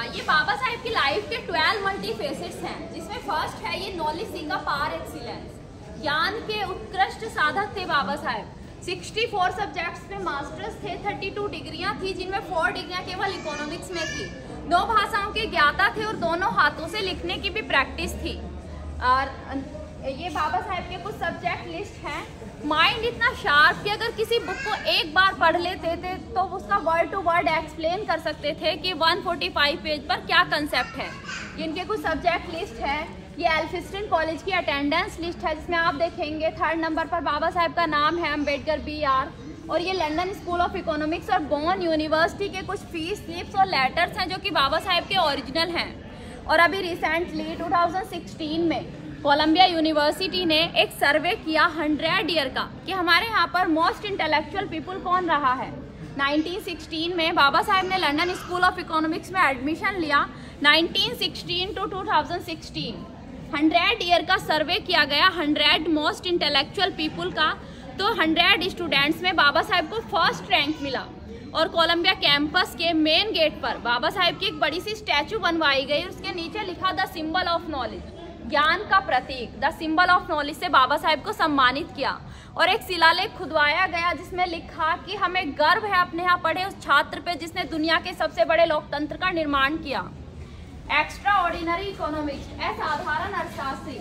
ये बाबा साहेब की लाइफ के 12 मल्टी फेसेट्स हैं, जिसमें फर्स्ट है ये नॉलेज सीकर पार एक्सीलेंस। ज्ञान के उत्कृष्ट साधक थे बाबा साहेब। 64 सब्जेक्ट्स में मास्टर्स थे, 32 डिग्रियां थी, जिनमें 4 डिग्रियां केवल इकोनॉमिक्स में थी। 9 भाषाओं के ज्ञाता थे और दोनों हाथों से लिखने की भी प्रैक्टिस थी। और ये बाबा साहेब के कुछ सब्जेक्ट लिस्ट हैं। माइंड इतना शार्प कि अगर किसी बुक को एक बार पढ़ लेते थे तो उसका वर्ड टू वर्ड एक्सप्लेन कर सकते थे कि 145 पेज पर क्या कंसेप्ट है। इनके कुछ सब्जेक्ट लिस्ट है। ये एल्फिस्टन कॉलेज की अटेंडेंस लिस्ट है, जिसमें आप देखेंगे 3rd नंबर पर बाबा साहेब का नाम है, अम्बेडकर BR। और ये लंदन स्कूल ऑफ इकोनॉमिक्स और बॉन यूनिवर्सिटी के कुछ फीस स्लिप्स और लेटर्स हैं जो कि बाबा साहेब के ओरिजिनल हैं। और अभी रिसेंटली 2016 में कोलंबिया यूनिवर्सिटी ने एक सर्वे किया 100 ईयर का कि हमारे यहाँ पर मोस्ट इंटेलेक्चुअल पीपल कौन रहा है। 1916 में बाबा साहेब ने लंदन स्कूल ऑफ इकोनॉमिक्स में एडमिशन लिया। 1916 to 2016 100 ईयर का सर्वे किया गया 100 मोस्ट इंटेलेक्चुअल पीपल का। तो 100 स्टूडेंट्स में बाबा साहेब को फर्स्ट रैंक मिला। और कोलंबिया कैंपस के मेन गेट पर बाबा साहेब की एक बड़ी सी स्टैचू बनवाई गई। उसके नीचे लिखा द सिंबल ऑफ नॉलेज, ज्ञान का प्रतीक, द सिंबल ऑफ नॉलेज से बाबा साहेब को सम्मानित किया। और एक शिलालेख खुदवाया गया जिसमें लिखा कि हमें गर्व है अपने यहाँ पढ़े उस छात्र पे जिसने दुनिया के सबसे बड़े लोकतंत्र का निर्माण किया। एक्स्ट्रा ऑर्डिनरी इकोनॉमिक्स, असाधारण अर्थशास्त्री।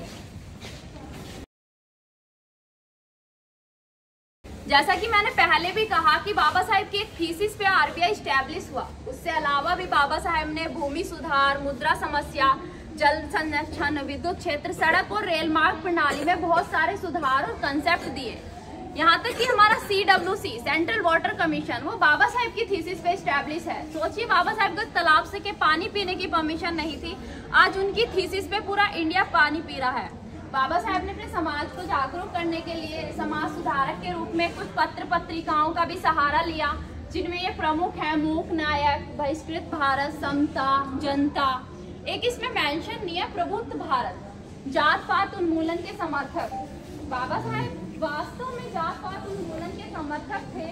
जैसा कि मैंने पहले भी कहा कि बाबा साहेब की एक थीसिस पे RBI इस्टेब्लिश हुआ। उससे अलावा भी बाबा साहेब ने भूमि सुधार, मुद्रा समस्या, जल संरक्षण, विद्युत क्षेत्र, सड़क और रेल मार्ग प्रणाली में बहुत सारे सुधार और कंसेप्ट दिए। यहाँ तक कि हमारा CWC सेंट्रल वाटर कमीशन वो बाबा साहेब की थीसिस पे स्टैब्लिश है। सोचिए, बाबा साहेब को तालाब से के पानी पीने की परमिशन नहीं थी, आज उनकी थीसिस पे पूरा इंडिया पानी पी रहा है। बाबा साहेब ने अपने समाज को जागरूक करने के लिए समाज सुधारक के रूप में कुछ पत्र पत्रिकाओं का भी सहारा लिया, जिनमें ये प्रमुख है मूक नायक, बहिष्कृत भारत, समता, जनता। एक इसमें मेंशन नहीं है प्रबुद्ध भारत, जात पात उन्मूलन के समर्थक। बाबा साहेब वास्तव में जात पात उन्मूलन के समर्थक थे,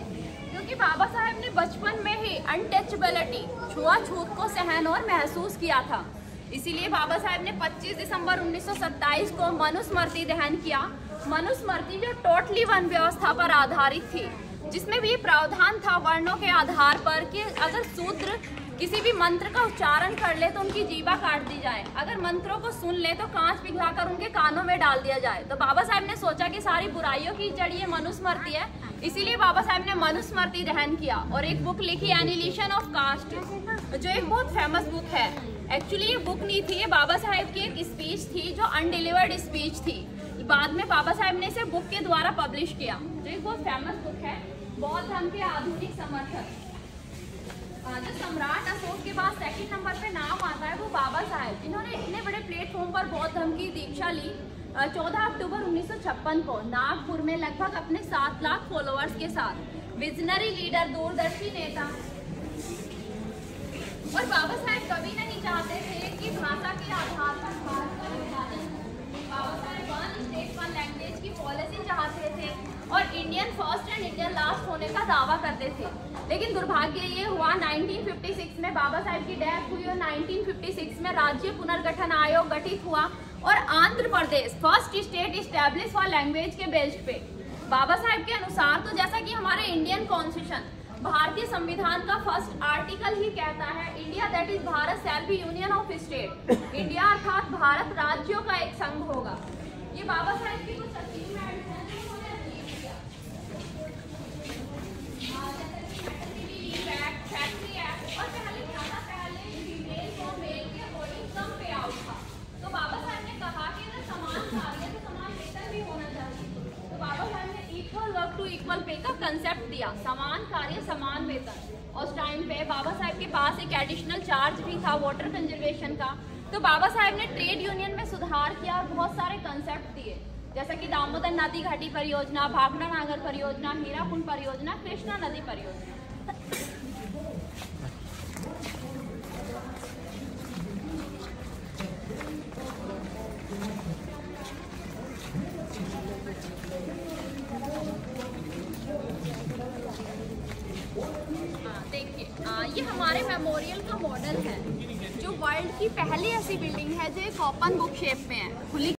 क्योंकि बाबा साहेब ने बचपन में ही अनटचेबिलिटी, छुआछूत को सहन और महसूस किया था। इसीलिए बाबा साहेब ने 25 दिसंबर 1927 को मनुस्मृति दहन किया। मनुस्मृति जो टोटली वन व्यवस्था पर आधारित थी, जिसमें भी प्रावधान था वर्णों के आधार पर कि अगर शूद्र किसी भी मंत्र का उच्चारण कर ले तो उनकी जीवा काट दी जाए, अगर मंत्रों को सुन ले तो कांच पिघलाकर उनके कानों में डाल दिया जाए। तो बाबा साहेब ने सोचा कि सारी बुराइयों की जड़ ये मनुस्मृति है, इसीलिए बाबा साहेब ने मनुस्मृति दहन किया और एक बुक लिखी एनिहिलेशन ऑफ कास्ट, जो एक बहुत फेमस बुक है। एक्चुअली ये बुक नहीं थी, ये बाबा साहेब की एक स्पीच थी जो अनडिलीवर्ड स्पीच थी। बाद में बाबा साहेब ने इसे बुक के द्वारा पब्लिश किया, जो एक बहुत फेमस बुक है। बौद्ध धर्म के आधुनिक समर्थक, जो सम्राट अशोक के बाद 2nd नंबर पे नाम आता है वो बाबा साहेब। इन्होंने इतने बड़े प्लेटफॉर्म पर बौद्ध धर्म की दीक्षा ली। 14 अक्टूबर 1956 को नागपुर में लगभग अपने 7 लाख फॉलोअर्स के साथ। विजनरी लीडर, दूरदर्शी नेता। और बाबा साहेब कभी नहीं चाहते थे कि भाषा के आधार पर भारत का विभाजन। Baba Saheb one state one language की पॉलिसी चाहते थे और Indian first and Indian last होने का दावा करते थे। लेकिन दुर्भाग्य ये हुआ 1956 में बाबा साहेब की डेथ हुई और 1956 में राज्य पुनर्गठन आयोग गठित हुआ और Andhra Pradesh first state establish हुआ लैंग्वेज के बेस पे। बाबा साहेब के अनुसार तो जैसा कि हमारे इंडियन कॉन्स्टिट्यूशन, भारतीय संविधान का फर्स्ट आर्टिकल ही कहता है, India that is Bharat shall be union of state. India अर्थात भारत राज्यों का एक संघ होगा। ये बाबा साहेब की कुछ अचीवमेंट हैं जो उन्होंने अचीव किया। फैक्ट्री एक्ट और पहले फीमेल को मेल के अकॉर्डिंग कम पे आउट था। तो बाबा साहेब ने कहा कि अगर समान कार्य तो समान वेतन भी होना चाहिए। तो बाबा साहेब ने equal work two equal pay का कंसेप्ट दिया, समान कार्य समान वेतन। और उस टाइम पे बाबा साहेब के पास एक एडिशनल चार्ज भी था वाटर कंजर्वेशन का। तो बाबा साहेब ने ट्रेड यूनियन में सुधार किया और बहुत सारे कंसेप्ट दिए, जैसा कि दामोदर नदी घाटी परियोजना, भाखड़ा नागर परियोजना, हीराकुंड परियोजना, कृष्णा नदी परियोजना। देखिए, ये हमारे मेमोरियल का मॉडल है जो वर्ल्ड की पहली ऐसी बिल्डिंग है जो एक ओपन बुक शेप में है, खुली